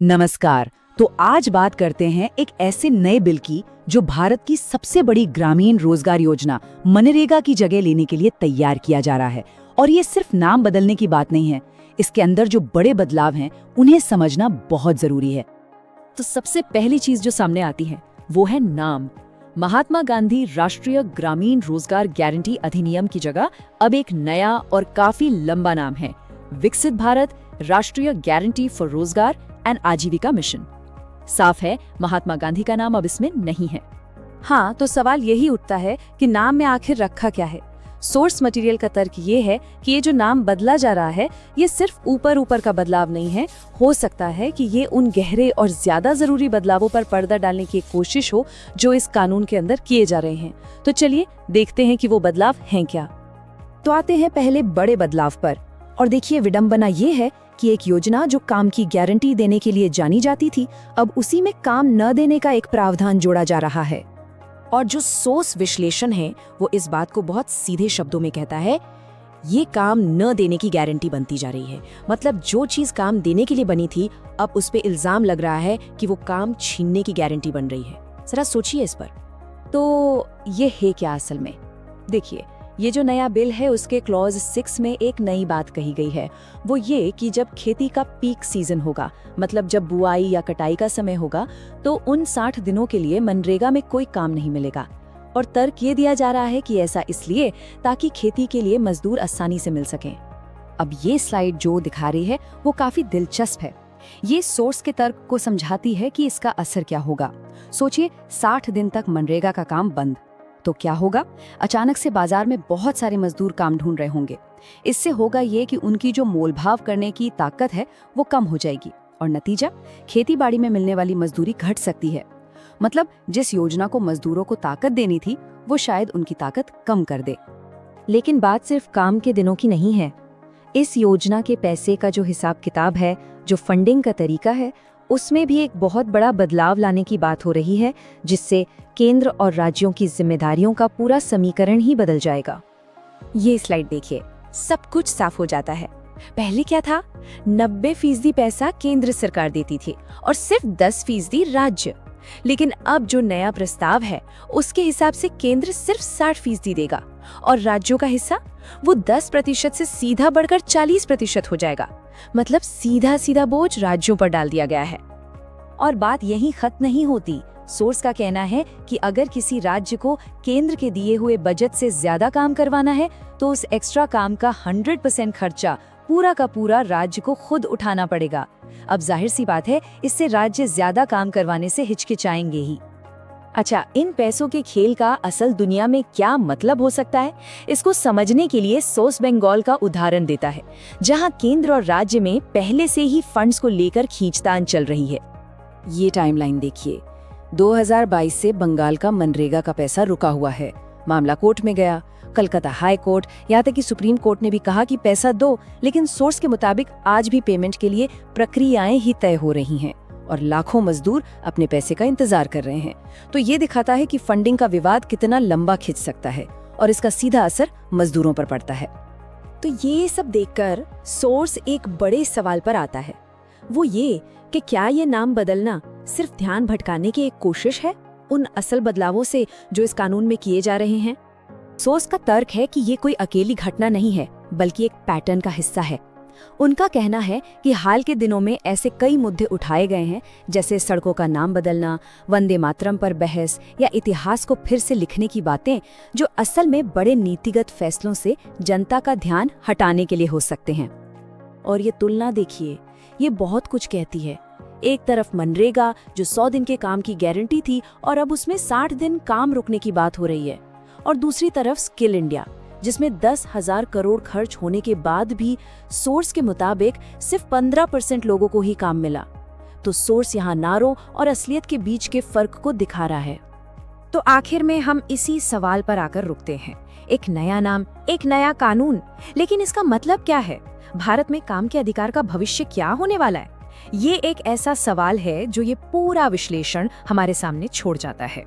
नमस्कार। तो आज बात करते हैं एक ऐसे नए बिल की जो भारत की सबसे बड़ी ग्रामीण रोजगार योजना मनरेगा की जगह लेने के लिए तैयार किया जा रहा है। और ये सिर्फ नाम बदलने की बात नहीं है, इसके अंदर जो बड़े बदलाव हैं उन्हें समझना बहुत जरूरी है। तो सबसे पहली चीज जो सामने आती है वो है नाम। महात्मा गांधी राष्ट्रीय ग्रामीण रोजगार गारंटी अधिनियम की जगह अब एक नया और काफी लंबा नाम है, विकसित भारत राष्ट्रीय गारंटी फॉर रोजगार एंड आजीविका मिशन। साफ है, महात्मा गांधी का नाम अब इसमें नहीं है। हाँ, तो सवाल यही उठता है कि नाम में आखिर रखा क्या है। सोर्स मटेरियल का तर्क ये है कि ये जो नाम बदला जा रहा है ये सिर्फ ऊपर ऊपर का बदलाव नहीं है। हो सकता है कि ये उन गहरे और ज्यादा जरूरी बदलावों पर पर्दा डालने की एक कोशिश हो जो इस कानून के अंदर किए जा रहे हैं। तो चलिए देखते हैं कि वो बदलाव हैं क्या। तो आते हैं पहले बड़े बदलाव पर। और देखिए, विडंबना ये है कि एक योजना जो काम की गारंटी देने के लिए जानी जाती थी, अब उसी में काम न देने का एक प्रावधान जोड़ा जा रहा है। और जो सोर्स विश्लेषण है वो इस बात को बहुत सीधे शब्दों में कहता है, ये काम न देने की गारंटी बनती जा रही है। मतलब जो चीज काम देने के लिए बनी थी, अब उस पे इल्जाम लग रहा है कि वो काम छीनने की गारंटी बन रही है। जरा सोचिए इस पर। तो ये है क्या असल में? देखिए, ये जो नया बिल है उसके क्लॉज 6 में एक नई बात कही गई है। वो ये कि जब खेती का पीक सीजन होगा, मतलब जब बुआई या कटाई का समय होगा, तो उन 60 दिनों के लिए मनरेगा में कोई काम नहीं मिलेगा। और तर्क ये दिया जा रहा है कि ऐसा इसलिए ताकि खेती के लिए मजदूर आसानी से मिल सकें। अब ये स्लाइड जो दिखा रही है वो काफी दिलचस्प है। ये सोर्स के तर्क को समझाती है कि इसका असर क्या होगा। सोचिए, 60 दिन तक मनरेगा का काम बंद, तो क्या होगा? अचानक से बाजार में बहुत सारे मजदूर काम ढूंढ रहे होंगे। इससे होगा ये कि उनकी जो मोलभाव करने की ताकत है वो कम हो जाएगी और नतीजा, खेतीबाड़ी में मिलने वाली मजदूरी घट सकती है। मतलब जिस योजना को मजदूरों को ताकत देनी थी वो शायद उनकी ताकत कम कर दे। लेकिन बात सिर्फ काम के दिनों की नहीं है। इस योजना के पैसे का जो हिसाब किताब है, जो फंडिंग का तरीका है, उसमें भी एक बहुत बड़ा बदलाव लाने की बात हो रही है, जिससे केंद्र और राज्यों की जिम्मेदारियों का पूरा समीकरण ही बदल जाएगा। ये स्लाइड देखिए, सब कुछ साफ हो जाता है। पहले क्या था? 90% पैसा केंद्र सरकार देती थी और सिर्फ 10% राज्य। लेकिन अब जो नया प्रस्ताव है उसके हिसाब से केंद्र सिर्फ 60% देगा और राज्यों का हिस्सा वो 10% से सीधा बढ़कर 40% हो जाएगा। मतलब सीधा सीधा बोझ राज्यों पर डाल दिया गया है। और बात यहीं खत्म नहीं होती। सोर्स का कहना है कि अगर किसी राज्य को केंद्र के दिए हुए बजट से ज्यादा काम करवाना है तो उस एक्स्ट्रा काम का 100% खर्चा पूरा का पूरा राज्य को खुद उठाना पड़ेगा। अब जाहिर सी बात है, इससे राज्य ज्यादा काम करवाने से हिचकिचाएंगे ही। अच्छा, इन पैसों के खेल का असल दुनिया में क्या मतलब हो सकता है, इसको समझने के लिए सोर्स बंगाल का उदाहरण देता है, जहां केंद्र और राज्य में पहले से ही फंड्स को लेकर खींचतान चल रही है। ये टाइमलाइन देखिए, 2022 से बंगाल का मनरेगा का पैसा रुका हुआ है। मामला कोर्ट में गया, कलकत्ता हाई कोर्ट, यहाँ तक कि सुप्रीम कोर्ट ने भी कहा कि पैसा दो, लेकिन सोर्स के मुताबिक आज भी पेमेंट के लिए प्रक्रियाएं ही तय हो रही हैं और लाखों मजदूर अपने पैसे का इंतजार कर रहे हैं। तो ये दिखाता है कि फंडिंग का विवाद कितना लंबा खिंच सकता है और इसका सीधा असर मजदूरों पर पड़ता है। तो ये सब देखकर सोर्स एक बड़े सवाल पर आता है, वो ये कि क्या ये नाम बदलना सिर्फ ध्यान भटकाने की एक कोशिश है उन असल बदलावों से जो इस कानून में किए जा रहे हैं। सोर्स का तर्क है कि ये कोई अकेली घटना नहीं है, बल्कि एक पैटर्न का हिस्सा है। उनका कहना है कि हाल के दिनों में ऐसे कई मुद्दे उठाए गए हैं, जैसे सड़कों का नाम बदलना, वंदे मातरम पर बहस या इतिहास को फिर से लिखने की बातें, जो असल में बड़े नीतिगत फैसलों से जनता का ध्यान हटाने के लिए हो सकते हैं। और ये तुलना देखिए, ये बहुत कुछ कहती है। एक तरफ मनरेगा जो 100 दिन के काम की गारंटी थी और अब उसमें 60 दिन काम रुकने की बात हो रही है, और दूसरी तरफ स्किल इंडिया जिसमें 10,000 करोड़ खर्च होने के बाद भी सोर्स के मुताबिक सिर्फ 15% लोगों को ही काम मिला। तो सोर्स यहाँ नारों और असलियत के बीच के फर्क को दिखा रहा है। तो आखिर में हम इसी सवाल पर आकर रुकते हैं, एक नया नाम, एक नया कानून, लेकिन इसका मतलब क्या है? भारत में काम के अधिकार का भविष्य क्या होने वाला है? ये एक ऐसा सवाल है जो ये पूरा विश्लेषण हमारे सामने छोड़ जाता है।